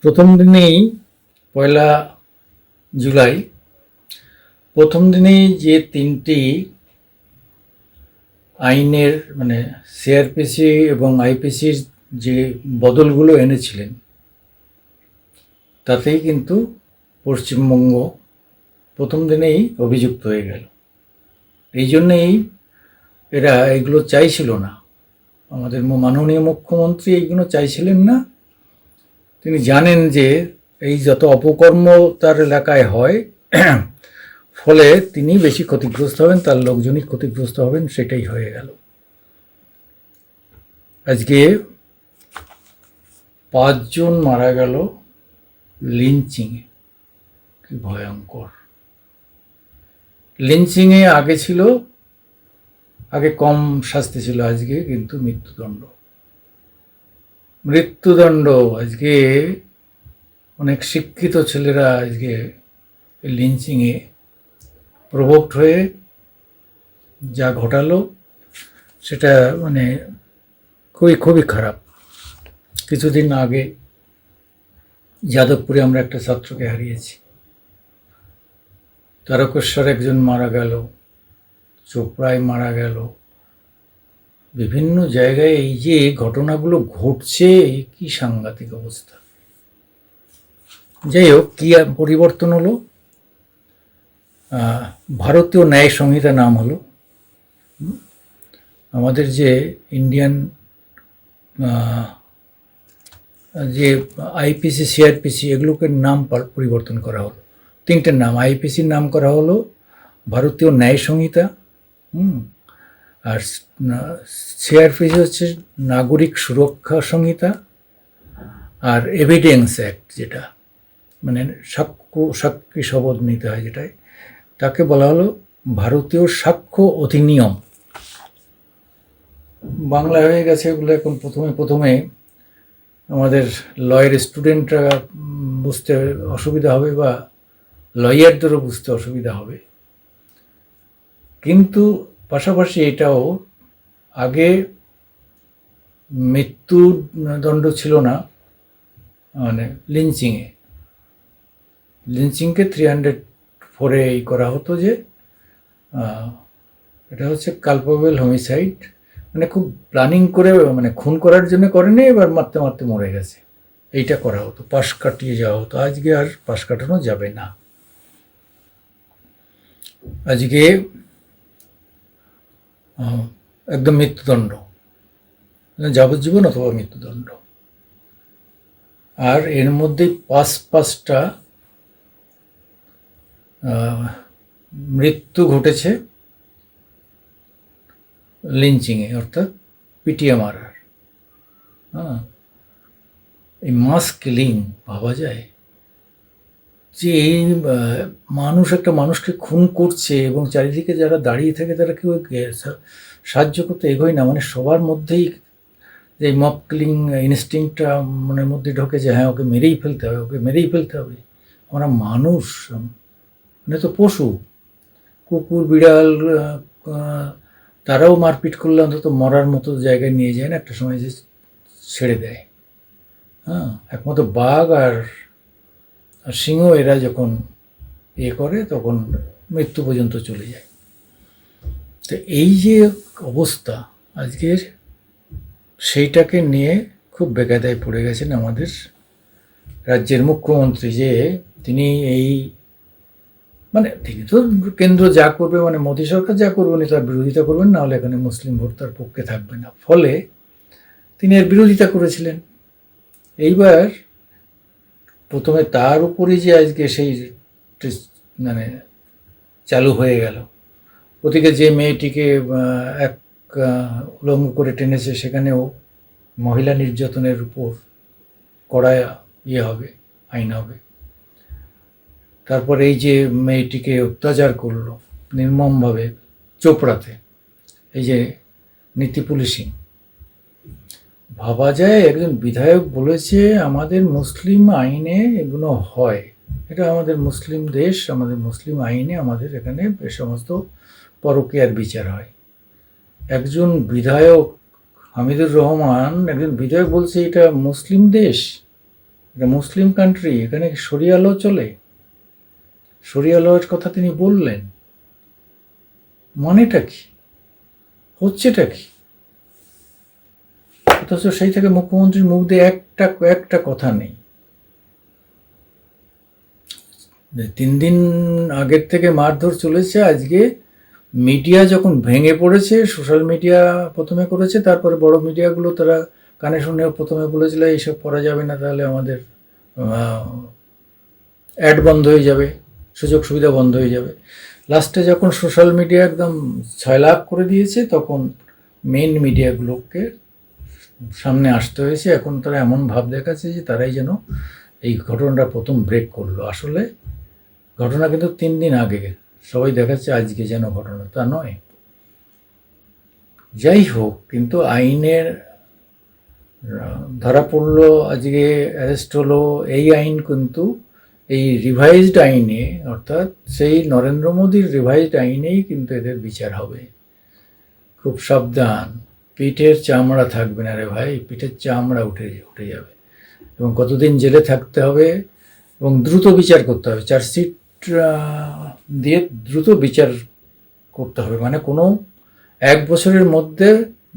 প্রথম দিনেই পয়লা জুলাই প্রথম দিনেই যে তিনটি আইনের সিআরপিসি এবং আইপিসির যে বদলগুলো এনেছিলেন তাতেই কিন্তু পশ্চিমবঙ্গ প্রথম দিনেই অভিযুক্ত হয়ে গেল। এই জন্যেই এরা এগুলো চাইছিল না, আমাদের মাননীয় মুখ্যমন্ত্রী এইগুলো চাইছিলেন না। তিনি জানেন যে এই যত অপকর্ম তার এলাকায় হয় ফলে তিনি বেশি ক্ষতিগ্রস্ত হবেন, তার লোকজনই ক্ষতিগ্রস্ত হবেন, সেটাই হয়ে গেল। আজকে 5 জন মারা গেল লিঞ্চিংয়ে। কি ভয়ঙ্কর! লিঞ্চিংয়ে আগে কম শাস্তি ছিল, আজকে কিন্তু মৃত্যুদণ্ড। আজকে অনেক শিক্ষিত ছেলেরা আজকে লিঞ্চিংয়ে প্রভোক্ট হয়ে যা ঘটালো সেটা খুবই খারাপ। কিছুদিন আগে যাদবপুরে আমরা একটা ছাত্রকে হারিয়েছি, তারকেশ্বর একজন মারা গেল, চোপড়ায় মারা গেল, বিভিন্ন জায়গায় এই যে ঘটনাগুলো ঘটছে, কি সাংঘাতিক অবস্থা। যাই হোক, কি পরিবর্তন হলো? ভারতীয় ন্যায় সংহিতা নাম হলো। আমাদের যে ইন্ডিয়ান যে আইপিসি সিআরপিসি এগুলোকে নাম পরিবর্তন করা হলো। তিনটের নাম, আইপিসির নাম করা হলো ভারতীয় ন্যায় সংহিতা, আর সিআরপিসি হচ্ছে নাগরিক সুরক্ষা সংহিতা, আর এভিডেন্স অ্যাক্ট, যেটা সাক্ষী শপথ নিতে হয়, যেটাই তাকে বলা হলো ভারতীয় সাক্ষ্য অধিনিয়ম। বাংলা হয়ে গেছে এগুলো এখন। প্রথমে আমাদের লয়ের স্টুডেন্টরা বুঝতে অসুবিধা হবে, বা লয়ারদেরও বুঝতে অসুবিধা হবে, কিন্তু পাশাপাশি এটাও আগে মৃত্যুদণ্ড ছিল না, লিঞ্চিংকে 304-এ করা হতো, যে এটা হচ্ছে কালপেবল হোমিসাইড, খুব প্ল্যানিং করে খুন করার জন্য করেনি, এবার মারতে মারতে মরে গেছে, এইটা করা হতো, পাশ কাটিয়ে যাওয়া হতো। আজকে আর পাশ কাটানো যাবে না। আজকে একদম মৃত্যুদণ্ড, যাবজ্জীবন অথবা মৃত্যুদণ্ড। আর এর মধ্যেই পাঁচটা মৃত্যু ঘটেছে লিঞ্চিংয়ে, অর্থাৎ পিটিএমআর। এই মাস কিলিং, ভাবা যায় যে এই একটা মানুষকে খুন করছে এবং চারিদিকে যারা দাঁড়িয়ে থাকে তারা কেউ সাহায্য করতে এগোয় না। সবার মধ্যেই যে মব কিলিং ইনস্টিংক্টটা মনের মধ্যে ঢোকে, যে হ্যাঁ, ওকে মেরেই ফেলতে হবে। আমরা মানুষ, তো পশু, কুকুর বিড়াল, তারাও মারপিট করলে অন্তত মরার মতো জায়গায় নিয়ে যায় না, একটা সময় যে ছেড়ে দেয়। একমাত্র বাঘ আর সিংহ, এরা যখন করে তখন মৃত্যু পর্যন্ত চলে যায়। তো এই যে অবস্থা আজকের, সেইটাকে নিয়ে খুব বেকায়দায় পড়ে গেছেন আমাদের রাজ্যের মুখ্যমন্ত্রী, যে তিনি তিনি তো কেন্দ্র যা করবে, মোদী সরকার যা করবে উনি তার বিরোধিতা করবেন, নাহলে এখানে মুসলিম ভোট তার পক্ষে থাকবে না, ফলে তিনি এর বিরোধিতা করেছিলেন। এইবার প্রথমে তার উপরে যে আজকে সেই চালু হয়ে গেল, ওদিকে যে মেয়েটিকে এক উলঙ্গ করে টেনেছে, সেখানেও মহিলা নির্যাতনের উপর কড়া আইন হবে। তারপর এই যে মেয়েটিকে অত্যাচার করলো নির্মমভাবে চোপড়াতে, এই যে নীতি পুলিশিং, ভাবা যায় একজন বিধায়ক বলেছে আমাদের মুসলিম আইনে এগুলো হয়, এটা আমাদের মুসলিম দেশ, আমাদের মুসলিম আইনে আমাদের এখানে এ সমস্ত পরকীয়ার বিচার হয়। একজন বিধায়ক, হামিদুর রহমান, একজন বিধায়ক বলছে এটা মুসলিম দেশ, এটা মুসলিম কান্ট্রি, এখানে শরিয়া ল চলে। শরিয়া লর কথা তিনি বললেন, মানেটা কি, হচ্ছেটা কি? অথচ সেই থেকে মুখ্যমন্ত্রীর মুখ দিয়ে একটা কথা নেই। 3 দিন আগের থেকে মারধর চলেছে। আজকে মিডিয়া যখন ভেঙে পড়েছে, সোশ্যাল মিডিয়া প্রথমে করেছে, তারপরে বড় মিডিয়াগুলো তারা কানে শুনে প্রথমে বলেছিল এইসব করা যাবে না, তাহলে আমাদের অ্যাড বন্ধ হয়ে যাবে, সুযোগ সুবিধা বন্ধ হয়ে যাবে। লাস্টে যখন সোশ্যাল মিডিয়া একদম ছয়লাপ করে দিয়েছে, তখন মেন মিডিয়াগুলোকে সামনে আসতে হয়েছে। এখন তারা এমন ভাব দেখাচ্ছে যে তারাই যেন এই ঘটনাটা প্রথম ব্রেক করলো। আসলে ঘটনা কিন্তু 3 দিন আগে, সবাই দেখাচ্ছে আজকে যেন ঘটনা, তা নয়। যাই হোক, কিন্তু আইনের ধরা পড়লো, আজকে অ্যারেস্ট হলো, এই আইন কিন্তু এই রিভাইজড আইনে, অর্থাৎ সেই নরেন্দ্র মোদীর রিভাইজড আইনেই কিন্তু এদের বিচার হবে। খুব সাবধান, পিঠের চামড়া থাকবে না রে ভাই, পিঠের চামড়া উঠে যাবে। এবং কতদিন জেলে থাকতে হবে, এবং দ্রুত বিচার করতে হবে। চার্জশিট দিয়ে দ্রুত বিচার করতে হবে, মানে কোনো 1 বছরের মধ্যে,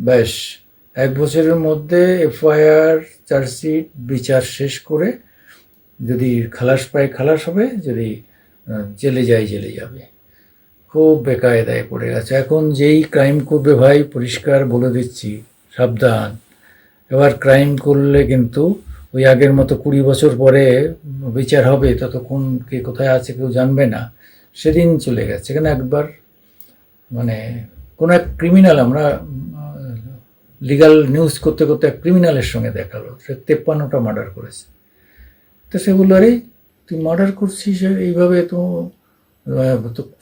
ব্যাস 1 বছরের মধ্যে এফআইআর, চার্জশিট, বিচার শেষ করে যদি খালাস পায় খালাস হবে, যদি জেলে যায় জেলে যাবে। খুব বেকায়দায় পড়ে গেছে। এখন যেই ক্রাইম করবে ভাই, পরিষ্কার বলে দিচ্ছি, সাবধান। এবার ক্রাইম করলে কিন্তু ওই আগের মতো 20 বছর পরে বিচার হবে, ততক্ষণ কে কোথায় আছে কেউ জানবে না, সেদিন চলে গেছে। এখানে একবার মানে কোনো এক ক্রিমিনাল, আমরা লিগাল নিউজ করতে করতে এক ক্রিমিনালের সঙ্গে দেখালো, সে 53টা মার্ডার করেছে। তো সে বললো, আরে তুই মার্ডার করছিস এইভাবে, তো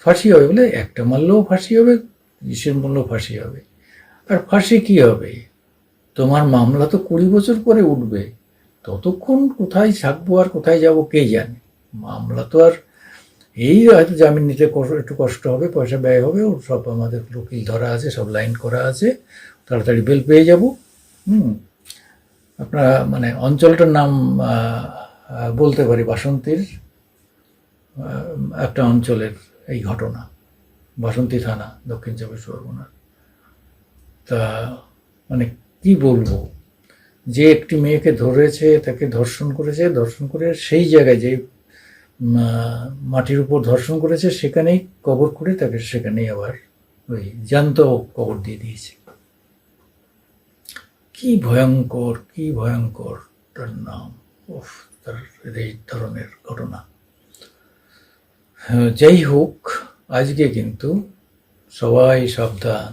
ফাঁসি হবে? বলে, একটা মারলেও ফাঁসি হবে, কিসের মূল্য ফাঁসি হবে? আর ফাঁসি কী হবে, তোমার মামলা তো 20 বছর পরে উঠবে, ততক্ষণ কোথায় থাকবো আর কোথায় যাব কে জানে। মামলা তো আর এই হয়তো জামিন নিতে একটু কষ্ট হবে, পয়সা ব্যয় হবে, ওর সব আমাদের উকিল ধরা আছে, সব লাইন করা আছে, তাড়াতাড়ি বেল পেয়ে যাব। আপনার মানে অঞ্চলটার নাম বলতে পারি, বাসন্তীর একটা অঞ্চলের এই ঘটনা, বাসন্তী থানা, দক্ষিণ 24 পরগনার। তা মানে কি বলবো, যে একটি মেয়েকে ধরেছে, তাকে ধর্ষণ করেছে, ধর্ষণ করে সেই জায়গায় যে মাটির উপর ধর্ষণ করেছে সেখানেই কবর করে তাকে সেখানেই আবার ওই জ্যান্ত কবর দিয়ে দিয়েছে। কি ভয়ঙ্কর, কি ভয়ঙ্কর তার নাম, তার এই ধরনের ঘটনা। যাই হোক, আজকে কিন্তু সবাই সাবধান।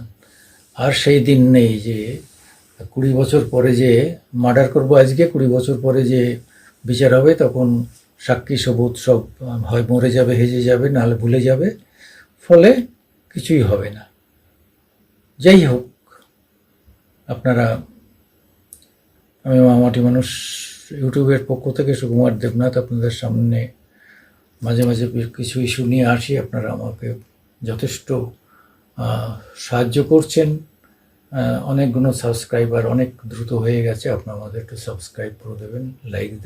আর সেই দিন নেই যে 20 বছর পরে যে মার্ডার করবো, আজকে 20 বছর পরে যে বিচার হবে, তখন সাক্ষী সবুত সব হয় মরে যাবে, হেজে যাবে, নাহলে ভুলে যাবে, ফলে কিছুই হবে না। যাই হোক, আপনারা, আমি মামাটি মানুষ ইউটিউবের পক্ষ থেকে সুকুমার দেবনাথ আপনাদের সামনে মাঝে মাঝে কিছু ইস্যু নিয়ে আসি। আপনারা আমাকে যথেষ্ট সাহায্য করছেন। অনেকগুলো সাবস্ক্রাইবার অনেক দ্রুত হয়ে গেছে, আপনারা আমাদের একটু সাবস্ক্রাইব করে দেবেন, লাইক দেবেন।